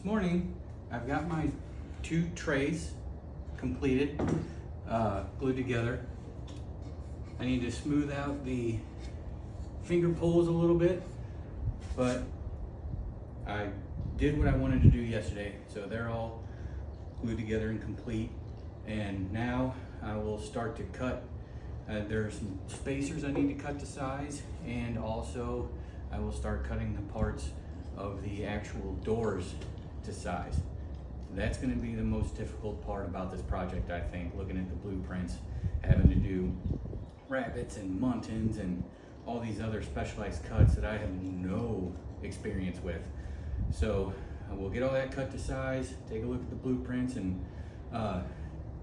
morning I've got my 2 trays completed, glued together. I need to smooth out the finger pulls a little bit, but I did what I wanted to do yesterday, so they're all glued together and complete. And now I will start to cut. There are some spacers I need to cut to size, and also I will start cutting the parts of the actual doors to size. That's going to be the most difficult part about this project, I think, looking at the blueprints, having to do rabbets and muntins and all these other specialized cuts that I have no experience with. So we'll get all that cut to size, take a look at the blueprints, and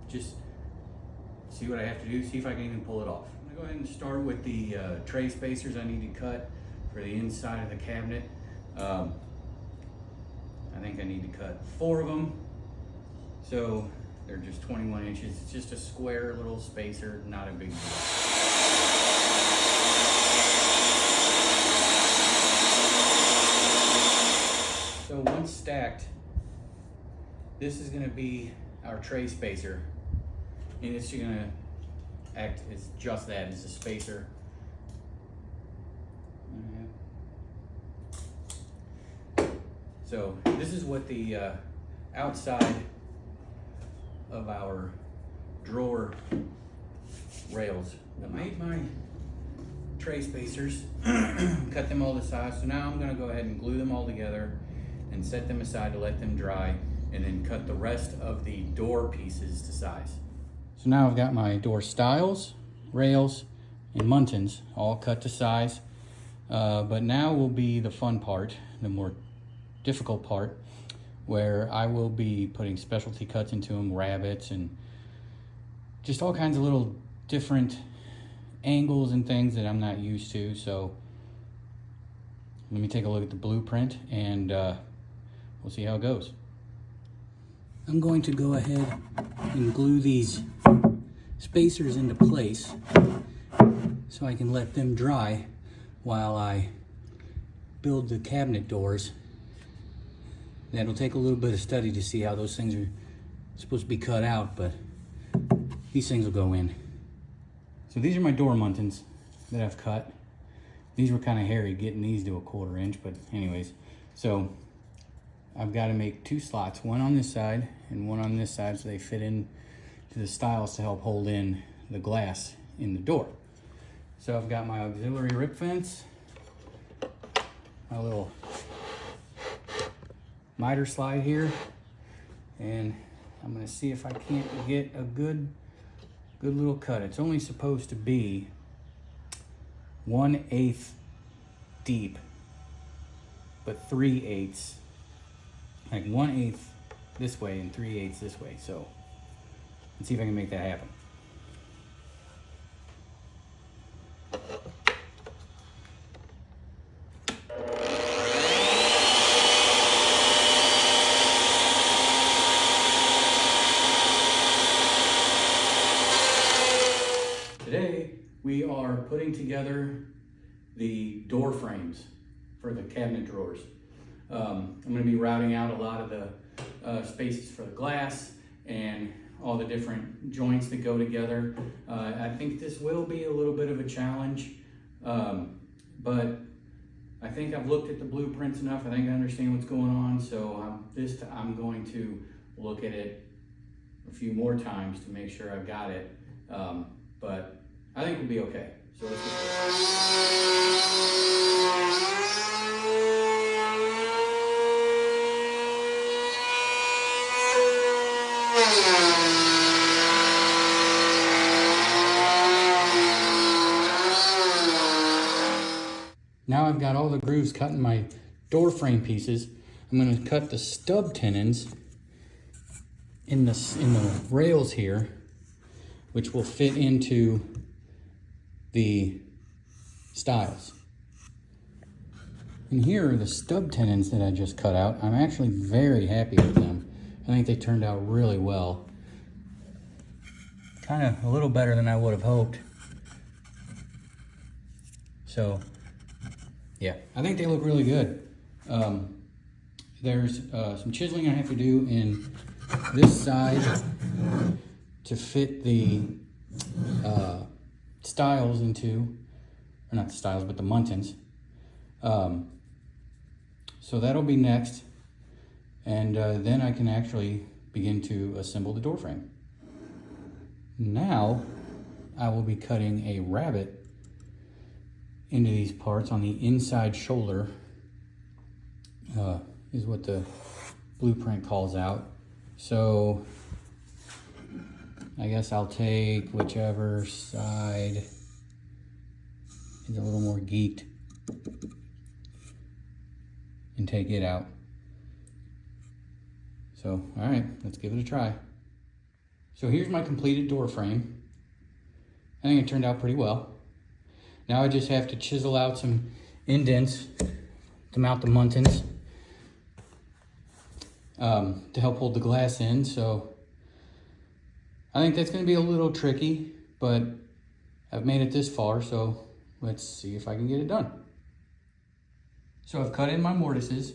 just see what I have to do, see if I can even pull it off. I'm gonna go ahead and start with the tray spacers I need to cut for the inside of the cabinet. I think I need to cut 4 of them. So they're just 21 inches. It's just a square little spacer, not a big deal. So once stacked, this is gonna be our tray spacer. And it's gonna act as just that, as a spacer. So this is what the outside of our drawer rails. I made my tray spacers, cut them all to size. So now I'm gonna go ahead and glue them all together and set them aside to let them dry, and then cut the rest of the door pieces to size. So now I've got my door stiles, rails, and muntins all cut to size. But now will be the fun part, the more difficult part, where I will be putting specialty cuts into them, rabbets, and just all kinds of little different angles and things that I'm not used to. So let me take a look at the blueprint, and we'll see how it goes. I'm going to go ahead and glue these spacers into place so I can let them dry while I build the cabinet doors. That'll take a little bit of study to see how those things are supposed to be cut out, but these things will go in. So these are my door muntins that I've cut. These were kind of hairy getting these to a 1/4 inch, but anyways. So I've got to make 2 slots, one on this side and one on this side, so they fit in to the stiles to help hold in the glass in the door. So I've got my auxiliary rip fence, my little miter slide here, and I'm gonna see if I can't get a good little cut. It's only supposed to be 1/8 deep, but 3/8, like 1/8 this way and 3/8 this way. So let's see if I can make that happen. Today, we are putting together the door frames for the cabinet drawers. I'm going to be routing out a lot of the spaces for the glass and all the different joints that go together. I think this will be a little bit of a challenge, but I think I've looked at the blueprints enough. I think I understand what's going on, so I'm going to look at it a few more times to make sure I've got it. But I think we'll be okay. So let's get Now I've got all the grooves cut in my door frame pieces. I'm going to cut the stub tenons in the rails here, which will fit into the stiles. And here are the stub tenons that I just cut out. I'm actually very happy with them. I think they turned out really well. Kind of a little better than I would have hoped. So yeah, I think they look really good. there's some chiseling I have to do in this side to fit the stiles into, or not the stiles, but the muntins. So that'll be next. And then I can actually begin to assemble the door frame. Now I will be cutting a rabbet into these parts on the inside shoulder, is what the blueprint calls out. So I guess I'll take whichever side is a little more geeked and take it out. So, all right, let's give it a try. So here's my completed door frame. I think it turned out pretty well. Now I just have to chisel out some indents to mount the muntins to help hold the glass in. So I think that's going to be a little tricky, but I've made it this far, so let's see if I can get it done. So I've cut in my mortises.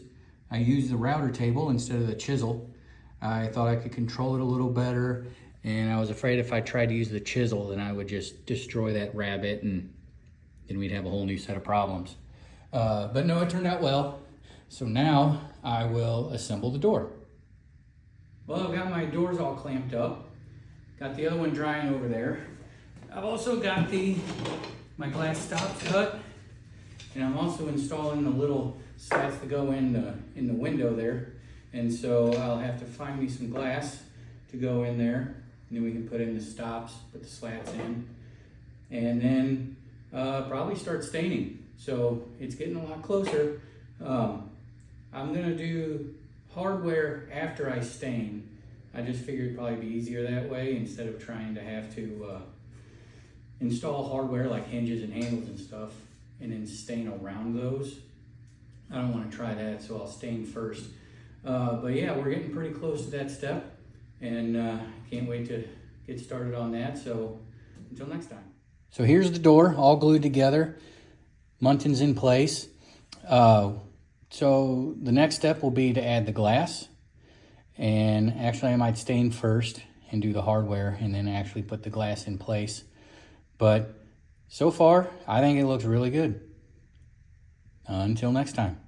I used the router table instead of the chisel. I thought I could control it a little better, and I was afraid if I tried to use the chisel, then I would just destroy that rabbet, and then we'd have a whole new set of problems. But no, it turned out well. So now I will assemble the door. Well, I've got my doors all clamped up. Got the other one drying over there. I've also got my glass stops cut, and I'm also installing the little slats that go in the window there. And so I'll have to find me some glass to go in there, and then we can put in the stops, put the slats in, and then probably start staining. So it's getting a lot closer. I'm gonna do hardware after I stain. I just figured it'd probably be easier that way instead of trying to have to install hardware like hinges and handles and stuff and then stain around those. I don't want to try that, so I'll stain first. But yeah, we're getting pretty close to that step, and can't wait to get started on that. So until next time. So here's the door all glued together, muntins in place. So the next step will be to add the glass, and actually I might stain first and do the hardware and then actually put the glass in place. But so far, I think it looks really good. Until next time.